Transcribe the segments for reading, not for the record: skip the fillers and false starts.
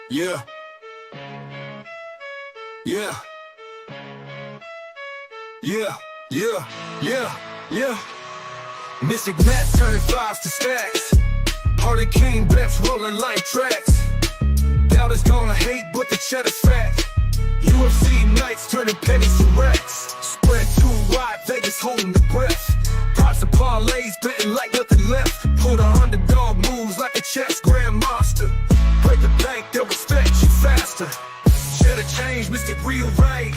Yeah, yeah, yeah, yeah, yeah, yeah. Mystic Matt turning fives to stacks. Hurricane bets rolling like tracks. Doubters gonna hate, but the cheddar's fat. UFC nights turning pennies to racks. Spread too wide, Vegas holding the breath. Props and parlays betting like nothing left. Pull the underdog moves like a chess grandmaster. Break the bank, they'll respect you faster. Cheddar change, mystic rearrange.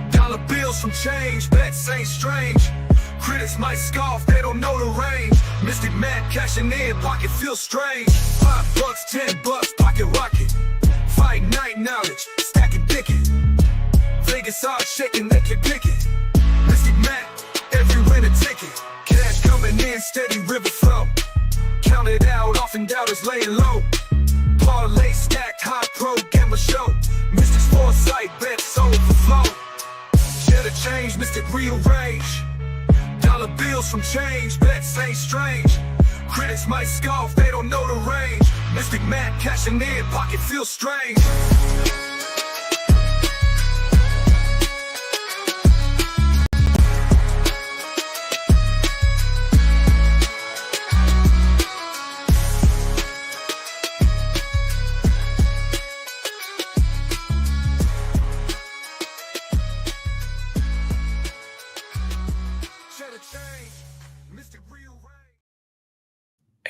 Dollar bills from change, bets ain't strange. Critics might scoff, they don't know the range. Mystic Matt cashing in, pocket feels strange. $5, $10, pocket rocket. Fight night knowledge, stacking ticket. Vegas odds shaking, they can pick it. Mystic Matt, every win a ticket. Cash coming in, steady river flow. Count it out, often doubters laying low. Parlay stacked, high pro gamble show. Mystic's foresight, bets overflow. Cheddar change, mystic rearrange. Dollar bills from change, bets ain't strange. Critics might scoff, they don't know the range. Mystic Matt cashing in, pocket feels strange.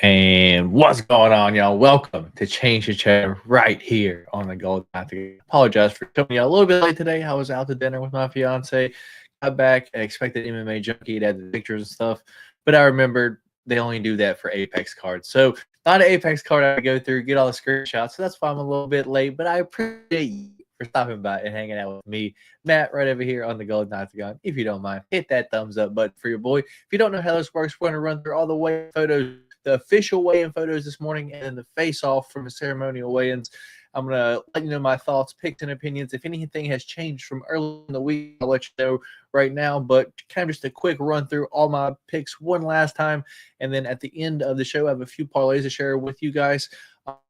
And what's going on, y'all? Welcome to Change the Cheddar right here on the Golden Octagon. Apologize for coming out a little bit late today. I was out to dinner with my fiance. Got back, I expected MMA Junkie to add the pictures and stuff, but I remembered they only do that for Apex cards. So not an Apex card I go through, get all the screenshots. So that's why I'm a little bit late, but I appreciate you for stopping by and hanging out with me, Matt, right over here on the Golden Octagon. If you don't mind, hit that thumbs up button for your boy. If you don't know how this works, we're going to run through all the weigh photos, the official weigh-in photos this morning, and then the face-off from the ceremonial weigh-ins. I'm going to let you know my thoughts, picks, and opinions. If anything has changed from early in the week, I'll let you know right now. But kind of just a quick run through all my picks one last time. And then at the end of the show, I have a few parlays to share with you guys.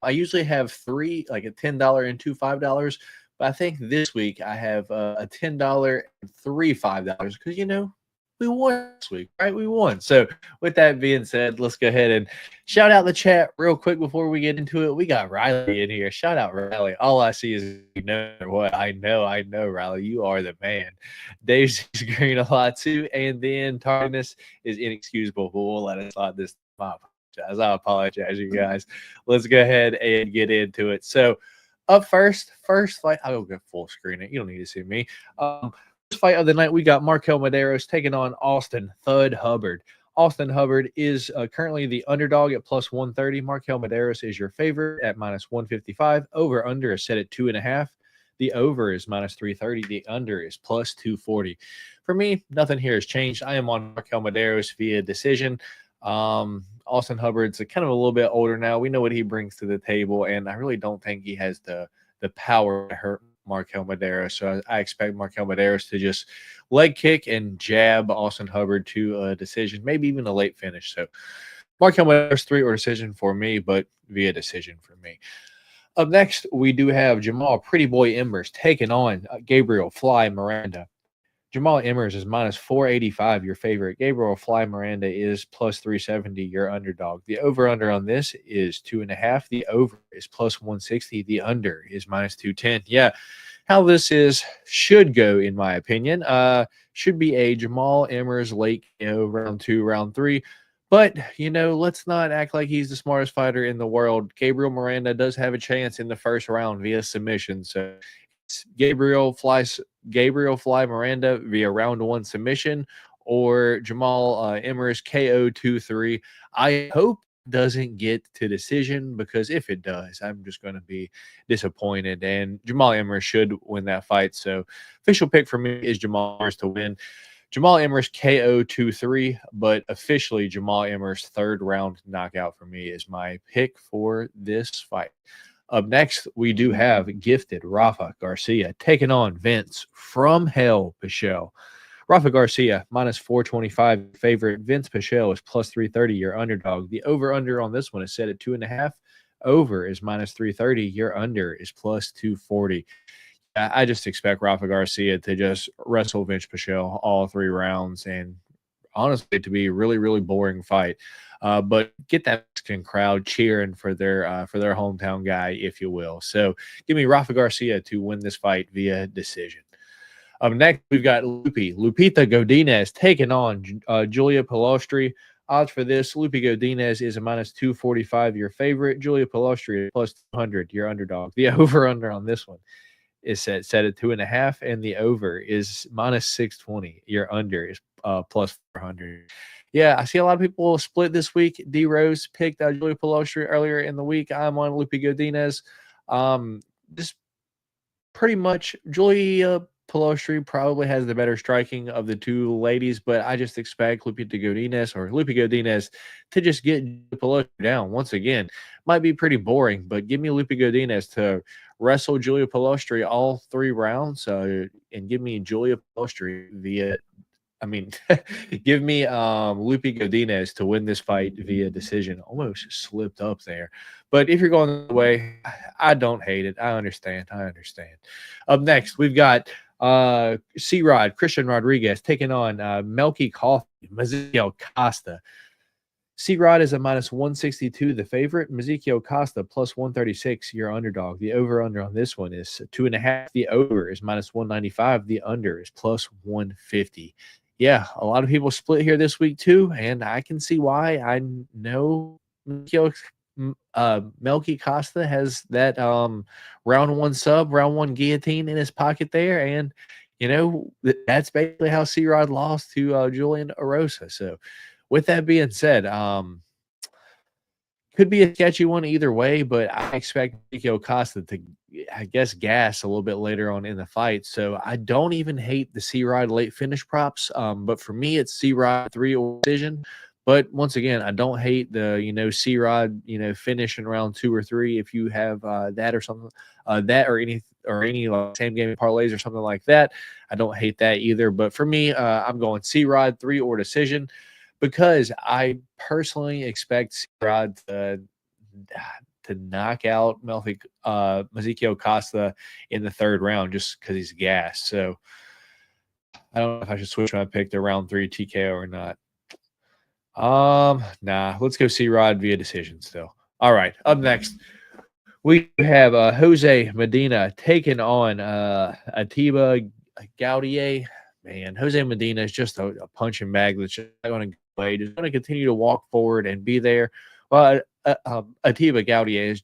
I usually have three, like a $10 and two $5. But I think this week I have a $10 and three $5 because, you know, we won this week, right? We won. So with that being said, let's go ahead and shout out the chat real quick before we get into it. We got Riley in here. Shout out Riley. All I see is, you know what? I know, Riley. You are the man. Dave's green a lot too. And then tardiness is inexcusable, but we'll let it slide this time. I apologize, you guys. Let's go ahead and get into it. So up first fight. I'll go full screen it. You don't need to see me. Fight of the night, we got Markel Medeiros taking on Austin Thud Hubbard. Austin Hubbard is currently the underdog at plus 130. Markel Medeiros is your favorite at minus 155. Over under is set at 2.5. The over is minus 330. The under is plus 240. For me, nothing here has changed. I am on Markel Medeiros via decision. Austin Hubbard's kind of a little bit older now. We know what he brings to the table, and I really don't think he has the power to hurt Markel Medeiros. So I expect Markel Medeiros to just leg kick and jab Austin Hubbard to a decision, maybe even a late finish. So Markel Medeiros 3 or decision for me, but via decision for me. Up next, we do have Jamal Pretty Boy Embers taking on Gabriel Fly Miranda. Jamal Emmers is minus 485, your favorite. Gabriel Fly Miranda is plus 370, your underdog. The over-under on this is 2.5. The over is plus 160. The under is minus 210. Yeah, how this should go, in my opinion, should be a Jamal Emmers late, round 2, round 3. But, let's not act like he's the smartest fighter in the world. Gabriel Miranda does have a chance in the first round via submission. So Gabriel Fly Miranda via round 1 submission, or Jamal Emmers KO 2-3. I hope doesn't get to decision, because if it does, I'm just going to be disappointed, and Jamal Emmers should win that fight. So official pick for me is Jamal Emmers to win. Jamal Emmers KO 2-3, but officially Jamal Emmers 3rd round knockout for me is my pick for this fight. Up next, we do have gifted Rafa Garcia taking on Vince from Hell Pichel. Rafa Garcia, minus 425, favorite. Vince Pichel is plus 330, your underdog. The over-under on this one is set at 2.5. over is minus 330. Your under is plus 240. I just expect Rafa Garcia to just wrestle Vince Pichel all 3 rounds, and honestly, to be a really, really boring fight. But get that Mexican crowd cheering for their hometown guy, if you will. So give me Rafa Garcia to win this fight via decision. Next, we've got Lupita Godinez taking on Julia Palostri. Odds for this, Lupi Godinez is a minus 245, your favorite. Julia Palostri plus 200, your underdog. The over-under on this one is set at 2.5, and the over is minus 620. Your under is plus 400. Yeah, I see a lot of people split this week. D Rose picked Julia Palostri earlier in the week. I'm on Lupi Godinez. Just pretty much Julia Palostri probably has the better striking of the 2 ladies, but I just expect Lupi Godinez to just get Palostri down. Once again, might be pretty boring, but give me Lupi Godinez to wrestle Julia Palostri all 3 rounds, and give me Julia Palostri give me Lupi Godinez to win this fight via decision. Almost slipped up there. But if you're going the way, I don't hate it. I understand. Up next, we've got C-Rod, Christian Rodriguez, taking on Melky Coffee, Ezekiel Costa. C-Rod is a minus 162, the favorite. Ezekiel Costa plus 136, your underdog. The over-under on this one is 2.5. The over is minus 195. The under is plus 150. Yeah, a lot of people split here this week too, and I can see why. I know Melky Costa has that round 1 sub, round 1 guillotine in his pocket there, and that's basically how C-Rod lost to Julian Erosa. So with that being said, could be a sketchy one either way, but I expect Ezekiel Costa to, gas a little bit later on in the fight. So I don't even hate the C-Rod late finish props. But for me, it's C-Rod 3 or decision. But once again, I don't hate the, C-Rod, finish in round 2 or 3 if you have that or something, that or any like same game parlays or something like that. I don't hate that either. But for me, I'm going C-Rod 3 or decision, because I personally expect C-Rod to knock out Ezekiel Costa in the 3rd round just because he's gassed. So I don't know if I should switch my pick to round 3 TKO or not. Nah, let's go C-Rod via decision still. All right, up next, we have Jose Medina taking on Atiba Gaudier. Man, Jose Medina is just a punching bag that's just not going to go away. Just going to continue to walk forward and be there. Well, Atiba Gaudier is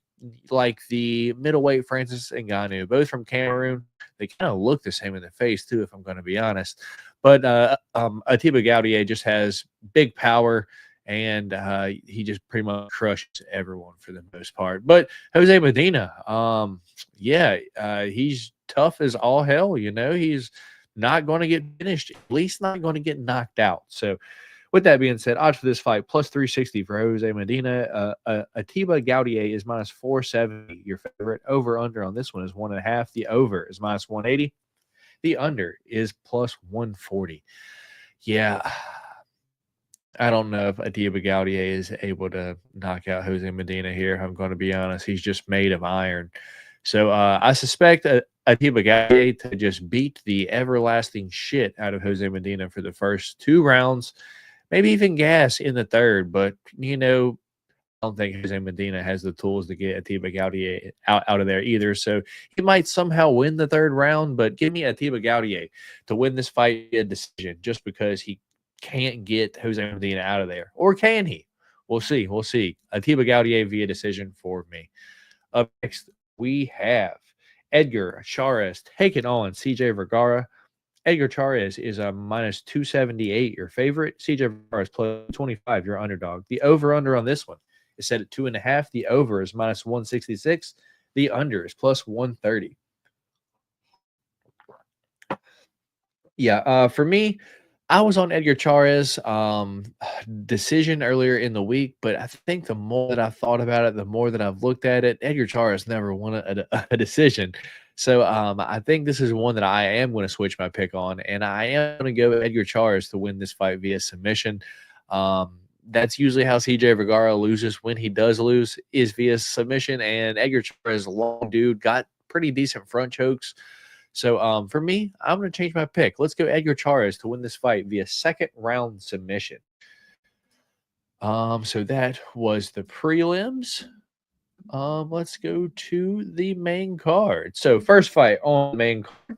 like the middleweight Francis Ngannou, both from Cameroon. They kind of look the same in the face too, if I'm going to be honest. But Atiba Gaudier just has big power, and he just pretty much crushes everyone for the most part. But Jose Medina, he's tough as all hell. He's not going to get finished, at least not going to get knocked out. So with that being said, odds for this fight, plus 360 for Jose Medina. Atiba Gaudier is minus 470, your favorite. Over-under on this one is 1.5. The over is minus 180. The under is plus 140. Yeah, I don't know if Atiba Gaudier is able to knock out Jose Medina here. I'm going to be honest. He's just made of iron. So I suspect Atiba Gaudier to just beat the everlasting shit out of Jose Medina for the first 2 rounds, maybe even gas in the 3rd. But, I don't think Jose Medina has the tools to get Atiba Gaudier out of there either. So he might somehow win the 3rd round, but give me Atiba Gaudier to win this fight via decision just because he can't get Jose Medina out of there. Or can he? We'll see. Atiba Gaudier via decision for me. Up next, we have Edgar Chairez taking on CJ Vergara. Edgar Chairez is a minus 278, your favorite. CJ Vergara is plus 25, your underdog. The over-under on this one is set at 2.5. The over is minus 166. The under is plus 130. Yeah, for me, I was on Edgar Chairez decision earlier in the week, but I think the more that I've thought about it, the more that I've looked at it, Edgar Chairez never won a decision. So I think this is one that I am going to switch my pick on, and I am going to go Edgar Chairez to win this fight via submission. That's usually how CJ Vergara loses when he does lose, is via submission. And Edgar Chavez, long dude, got pretty decent front chokes. So for me, I'm going to change my pick. Let's go Edgar Chavez to win this fight via second round submission. So that was the prelims. Let's go to the main card. So first fight on the main card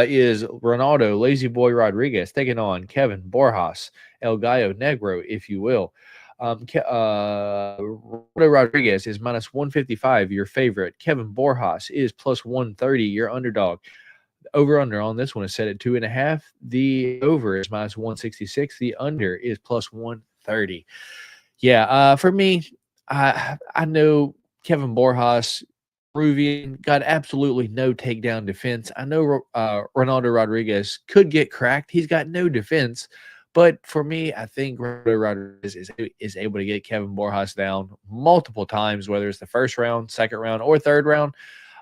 is Ronaldo Lazy Boy Rodriguez taking on Kevin Borjas, El Gallo Negro, if you will. Ronaldo Rodriguez is minus 155, your favorite. Kevin Borjas is plus 130, your underdog. Over under on this one is set at 2.5. The over is minus 166. The under is plus 130. Yeah, for me, I know Kevin Borjas, Peruvian, got absolutely no takedown defense. I know Ronaldo Rodriguez could get cracked. He's got no defense. But for me, I think Ronaldo Rodriguez is able to get Kevin Borjas down multiple times, whether it's the first round, second round, or third round.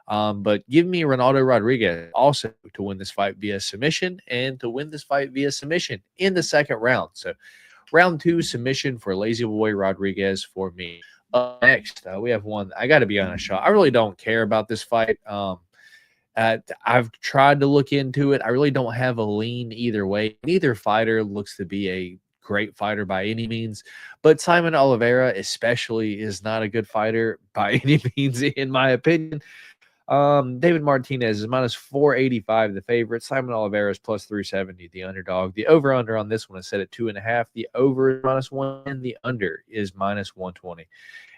But give me Ronaldo Rodriguez also to win this fight via submission and to win this fight via submission in the second round. So round 2 submission for Lazy Boy Rodriguez for me. Next, we have one. I got to be honest, Shaw. I really don't care about this fight. I've tried to look into it. I really don't have a lean either way. Neither fighter looks to be a great fighter by any means, but Simon Oliveira especially is not a good fighter by any means, in my opinion. David Martinez is minus 485, the favorite. Simon Oliveira is plus 370, the underdog. The over-under on this one is set at 2.5. The over is minus 1, and the under is minus 120. And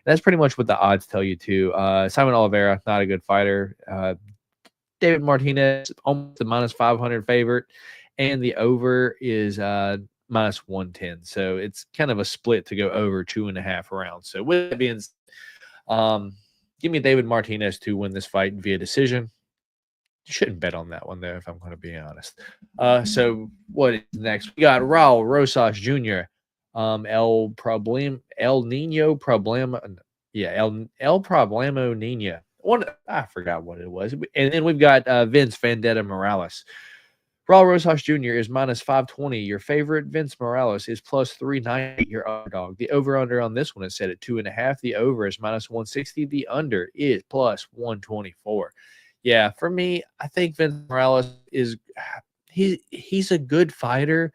that's pretty much what the odds tell you, too. Simon Oliveira, not a good fighter. David Martinez, almost a minus 500 favorite, and the over is minus 110. So it's kind of a split to go over 2.5 rounds. So with that being said, give me David Martinez to win this fight via decision. You shouldn't bet on that one, though, if I'm going to be honest. So what is next? We got Raul Rosas Jr., El Nino Problema. Yeah, El Problemo Nino. I forgot what it was. And then we've got Vince Vendetta Morales. Raul Rosas Jr. is minus 520. Your favorite, Vince Morales, is plus 390. Your underdog. The over-under on this one is set at 2.5. The over is minus 160. The under is plus 124. Yeah, for me, I think Vince Morales is he's a good fighter,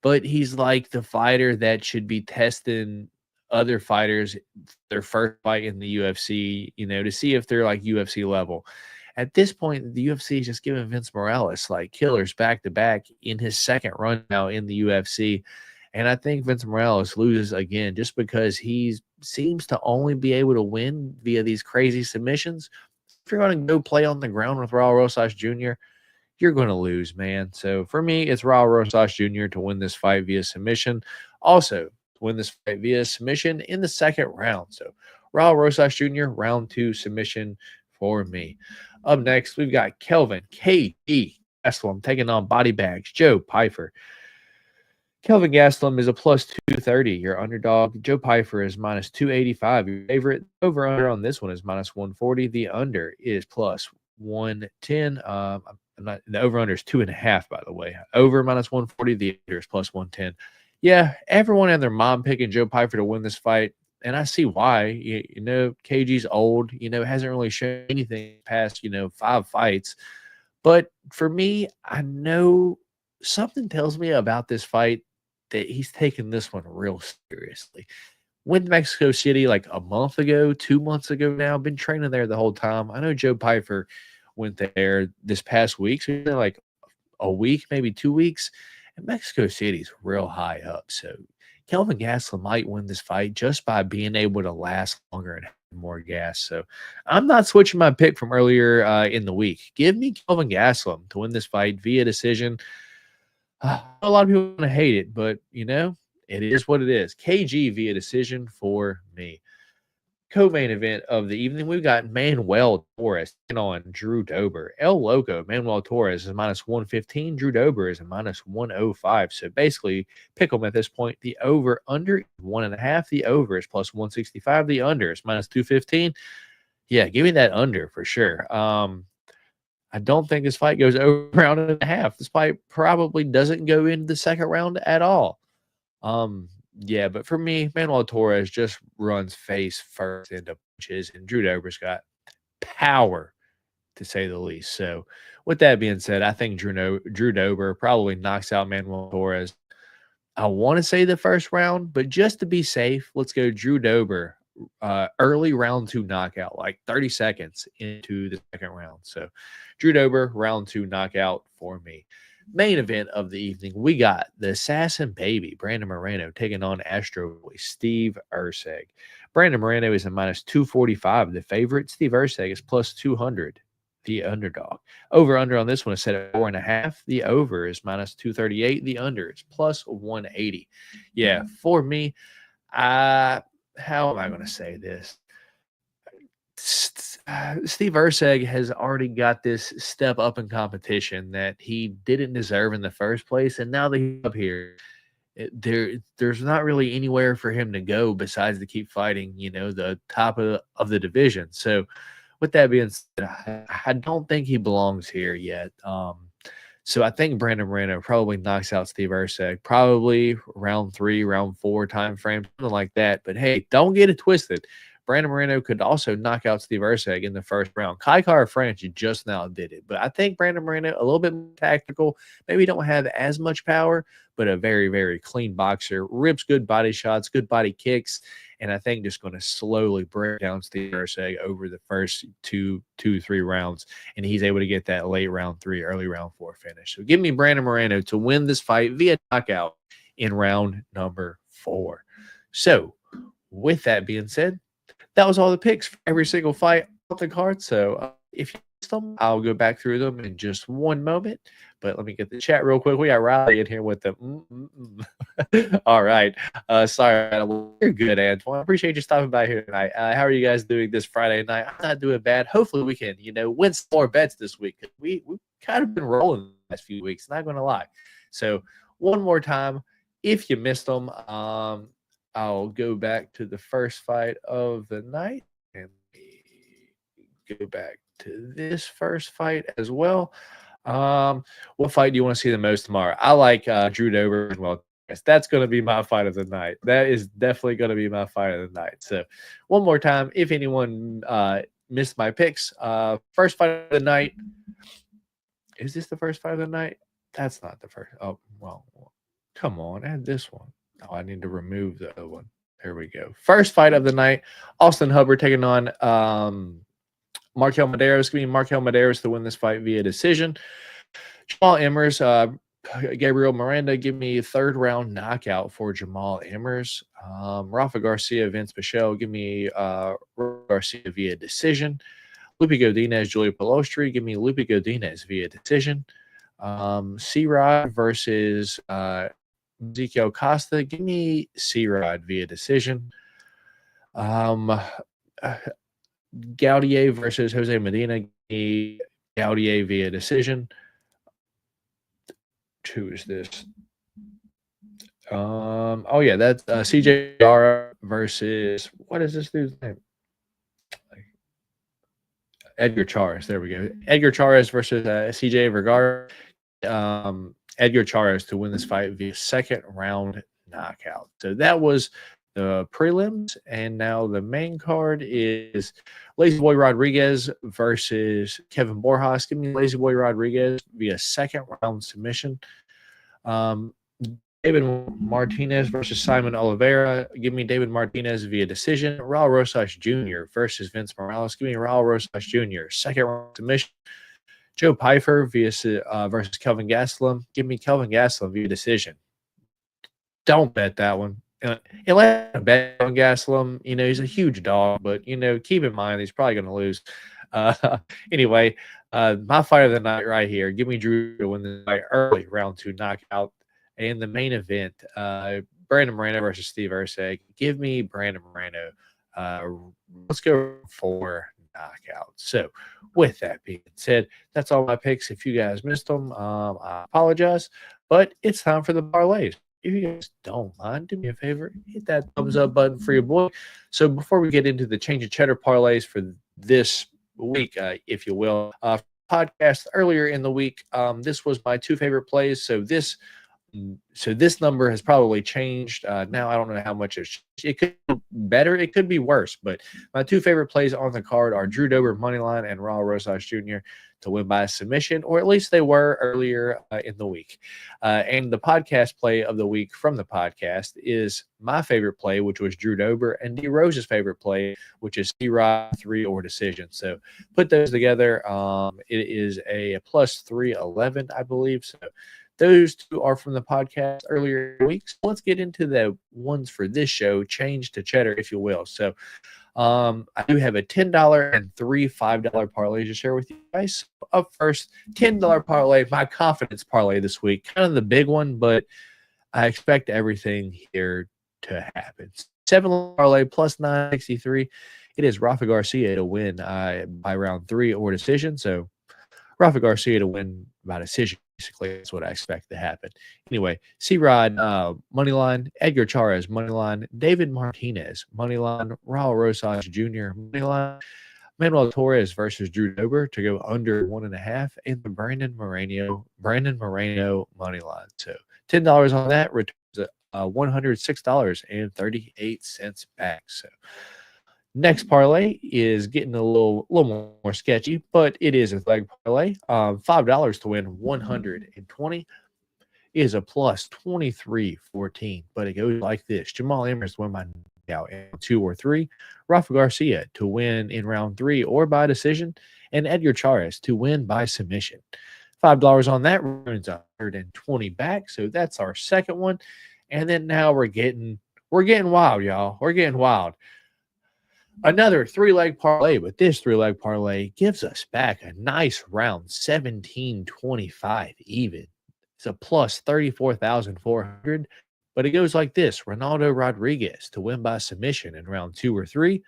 but he's like the fighter that should be testing other fighters their first fight in the UFC, to see if they're like UFC level. At this point, the UFC is just giving Vince Morales like killers back to back in his second run now in the UFC. And I think Vince Morales loses again just because he seems to only be able to win via these crazy submissions. If you're going to go play on the ground with Raul Rosas Jr., you're going to lose, man. So for me, it's Raul Rosas Jr. to win this fight via submission. Also, to win this fight via submission in the second round. So Raul Rosas Jr., round 2 submission for me. Up next, we've got Kelvin K.E. Gastelum taking on Body Bags Joe Pyfer. Kelvin Gastelum is a plus 230. Your underdog. Joe Pyfer is minus 285. Your favorite. Over-under on this one is minus 140. The under is plus 110. The over-under is 2.5, by the way. Over minus 140. The under is plus 110. Yeah, everyone and their mom picking Joe Pyfer to win this fight. And I see why. KG's old, hasn't really shown anything past, 5 fights. But for me, I know something tells me about this fight that he's taking this one real seriously. Went to Mexico City like a month ago, 2 months ago now. Been training there the whole time. I know Joe Pyfer went there this past week. So like a week, maybe 2 weeks. And Mexico City's real high up. So Kelvin Gastelum might win this fight just by being able to last longer and have more gas. So I'm not switching my pick from earlier in the week. Give me Kelvin Gastelum to win this fight via decision. A lot of people want to hate it, but, it is what it is. KG via decision for me. Co-main event of the evening, we've got Manuel Torres taking on Drew Dober. El Loco, Manuel Torres is minus 115. Drew Dober is a minus 105. So basically, pick them at this point. The over-under is 1.5. The over is plus 165. The under is minus 215. Yeah, give me that under for sure. I don't think this fight goes over a round and a half. This fight probably doesn't go into the second round at all. Yeah, but for me, Manuel Torres just runs face first into punches, and Drew Dober's got power, to say the least. So, with that being said, I think Drew Dober probably knocks out Manuel Torres. I want to say the first round, but just to be safe, let's go Drew Dober, early round 2 knockout, like 30 seconds into the second round. So, Drew Dober, round 2 knockout for me. Main event of the evening, we got the Assassin Baby, Brandon Moreno, taking on Astro Boy, Steve Erceg. Brandon Moreno is a minus 245, the favorite. Steve Erceg is plus 200, the underdog. Over under on this one is set at 4.5. The over is minus 238. The under is plus 180. Yeah, for me, how am I going to say this? Steve Erceg has already got this step up in competition that he didn't deserve in the first place, and now that he's up here, there's not really anywhere for him to go besides to keep fighting, the top of the division. So, with that being said, I don't think he belongs here yet. So I think Brandon Moreno probably knocks out Steve Erceg, probably round 3, round 4 time frame, something like that. But hey, don't get it twisted. Brandon Moreno could also knock out Steve Erceg in the first round. Kai Kara-France just now did it. But I think Brandon Moreno, a little bit more tactical, maybe don't have as much power, but a very, very clean boxer. Rips good body shots, good body kicks, and I think just going to slowly break down Steve Erceg over the first 3 rounds, and he's able to get that late round 3, early round 4 finish. So give me Brandon Moreno to win this fight via knockout in round number 4. So with that being said, that was all the picks for every single fight off the card. So if you missed them, I'll go back through them in just one moment. But let me get the chat real quick. We got Riley in here with the All right. Sorry, you're good, Antoine. I appreciate you stopping by here tonight. How are you guys doing this Friday night? I'm not doing bad. Hopefully we can, win some more bets this week. We've kind of been rolling the last few weeks, not going to lie. So one more time, if you missed them, I'll go back to the first fight of the night and go back to this first fight as well. What fight do you want to see the most tomorrow? I like Drew Dober as well. Yes, that's going to be my fight of the night. That is definitely going to be my fight of the night. So one more time, if anyone missed my picks, first fight of the night. Is this the first fight of the night? That's not the first. Oh, well, come on, add this one. Oh, I need to remove the other one. There we go. First fight of the night, Austin Hubbard taking on Markel Medeiros. Give me Markel Medeiros to win this fight via decision. Jamal Emmers, Gabriel Miranda, give me a third round knockout for Jamal Emmers. Rafa Garcia, Vince Pichel, give me Garcia via decision. Lupe Godinez, Julia Pelostri, give me Lupe Godinez via decision. C-Rod versus Ezekiel Costa, give me C-Rod via decision. Gaudier versus Jose Medina, give me Gaudier via decision. Who is this? Oh yeah, that's CJ Vergara versus, what is this dude's name? Edgar Chairez. There we go. Edgar Chairez versus CJ Vergara. Edgar Chairez to win this fight via second round knockout. So that was the prelims, and now the main card is Lazy Boy Rodriguez versus Kevin Borjas. Give me Lazy Boy Rodriguez via second round submission. David Martinez versus Simon Oliveira. Give me David Martinez via decision. Raul Rosas Jr. versus Vince Morales. Give me Raul Rosas Jr. second round submission. Joe Pyfer versus Kelvin Gastelum. Give me Kelvin Gastelum via decision. Don't bet that one. Unless I bet on Gastelum, he's a huge dog, but, keep in mind he's probably going to lose. Anyway, my fight of the night right here. Give me Drew to win the fight early, round 2 knockout. And the main event, Brandon Moreno versus Steve Erceg. Give me Brandon Moreno. Let's go for knockout. So with that being said, that's all my picks. If you guys missed them, I apologize, but it's time for the parlays. If you guys don't mind, do me a favor, hit that thumbs up button for your boy. So before we get into the change of cheddar parlays for this week, if you will, podcast earlier in the week, this was my 2 favorite plays. So this So this number has probably changed. Now I don't know how much it could be better. It could be worse. But my two favorite plays on the card are Drew Dober moneyline and Raul Rosas Jr. to win by submission, or at least they were earlier in the week. And the podcast play of the week from the podcast is my favorite play, which was Drew Dober, and D Rose's favorite play, which is C-Rod 3 or decision. So put those together. It is a plus 311, I believe. So those two are from the podcast earlier in the week. So let's get into the ones for this show, change to Cheddar, if you will. So I do have a $10 and three $5 parlays to share with you guys. Up first, $10 parlay, my confidence parlay this week. Kind of the big one, but I expect everything here to happen. $7 parlay plus 963. It is Rafa Garcia to win by round 3 or decision. So Rafa Garcia to win by decision. Basically, that's what I expect to happen. Anyway, C-Rod, moneyline, Edgar Chairez, moneyline, David Martinez, moneyline, Raul Rosas Jr., moneyline, Manuel Torres versus Drew Dober to go under 1.5, and the Brandon Moreno moneyline. So $10 on that returns $106.38 back. So next parlay is getting a little more sketchy, but it is a leg parlay. $5 to win 120 is a plus 23.14, but it goes like this: Jamal Amers to win by knockout in 2 or 3, Rafa Garcia to win in round 3 or by decision, and Edgar Chairez to win by submission. $5 on that runs 120 back, so that's our second one. And then now we're getting wild, y'all. We're getting wild. Another 3-leg parlay, but this 3-leg parlay gives us back a nice round 1725 even. It's a plus 34,400, but it goes like this: Ronaldo Rodriguez to win by submission in round 2 or 3,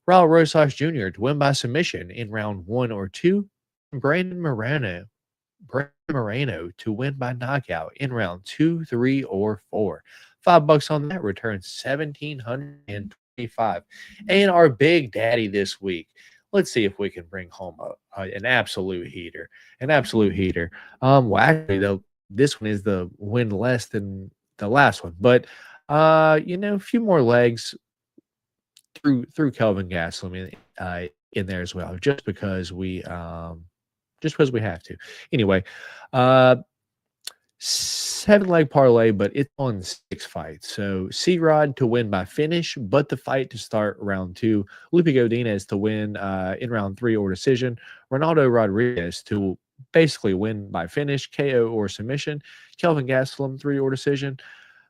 Raul Rosas Jr. to win by submission in round 1 or 2, Brandon Moreno to win by knockout in round 2, 3, or 4. $5 on that returns 1,725. And our big daddy this week, let's see if we can bring home an absolute heater. Well, actually, though, this one is the win less than the last one, but a few more legs through Kelvin Gastelum in there as well, just because we have to. Anyway, 7-leg parlay, but it's on 6 fights. So C-Rod to win by finish, but the fight to start round 2. Lupe Godinez to win in round 3 or decision. Ronaldo Rodriguez to basically win by finish, KO or submission. Kelvin Gastelum 3 or decision.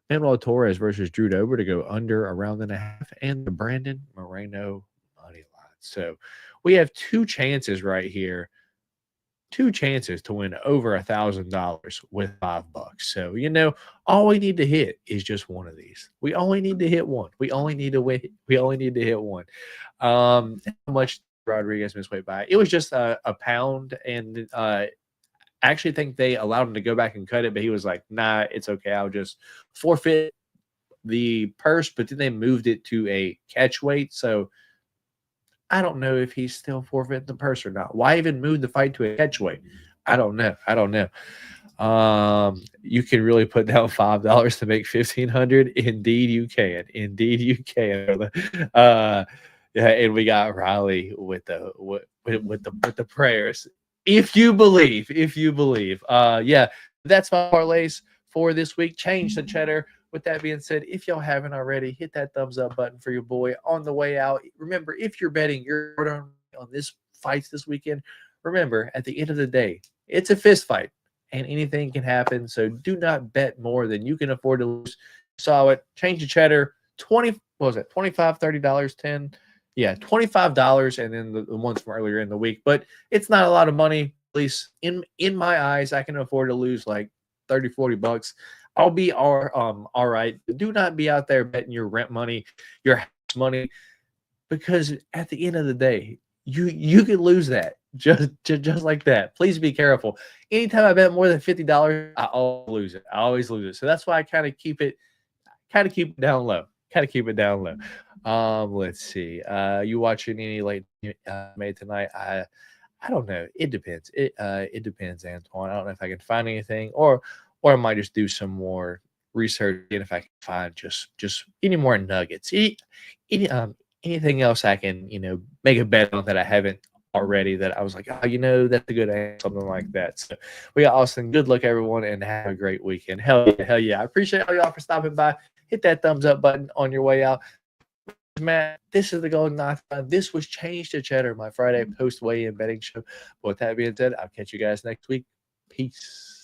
Manuel Torres versus Drew Dober to go under a round and a half, and the Brandon Moreno money line. So we have 2 chances right here. 2 chances to win over $1,000 with $5. So, all we need to hit is just one of these. We only need to hit one. We only need to hit one. How much Rodriguez missed weight by? It was just a pound, and I actually think they allowed him to go back and cut it, but he was like, nah, it's okay. I'll just forfeit the purse, but then they moved it to a catch weight. So I don't know if he's still forfeiting the purse or not. Why even move the fight to a catch weight? I don't know. You can really put down $5 to make $1,500. Indeed, you can. Yeah, and we got Riley with the prayers. If you believe. Yeah, that's my parlays for this week. Change the Cheddar. With that being said, if y'all haven't already, hit that thumbs up button for your boy on the way out. Remember, if you're betting your on this fights this weekend, remember, at the end of the day, it's a fist fight and anything can happen. So do not bet more than you can afford to lose. Saw it. Change the Cheddar. $25, $30, 10. Yeah, $25, and then the ones from earlier in the week. But it's not a lot of money, at least in my eyes. I can afford to lose like $30, $40. I'll be all right. Do not be out there betting your rent money, your house money, because at the end of the day, you could lose that just like that. Please be careful. Anytime I bet more than $50, I always lose it. So that's why I kind of keep it down low. Let's see. You watching any late made tonight? I don't know. It depends. It depends, Antoine. I don't know if I can find anything, or or I might just do some more research and if I can find just any more nuggets, anything else I can make a bet on that I haven't already, that I was like, oh, that's a good answer, something like that. So we got Austin. Good luck, everyone, and have a great weekend. Hell yeah. I appreciate all y'all for stopping by. Hit that thumbs up button on your way out. Matt, this is the Golden Octagon. This was Change to Cheddar, my Friday post weigh-in betting show. But with that being said, I'll catch you guys next week. Peace.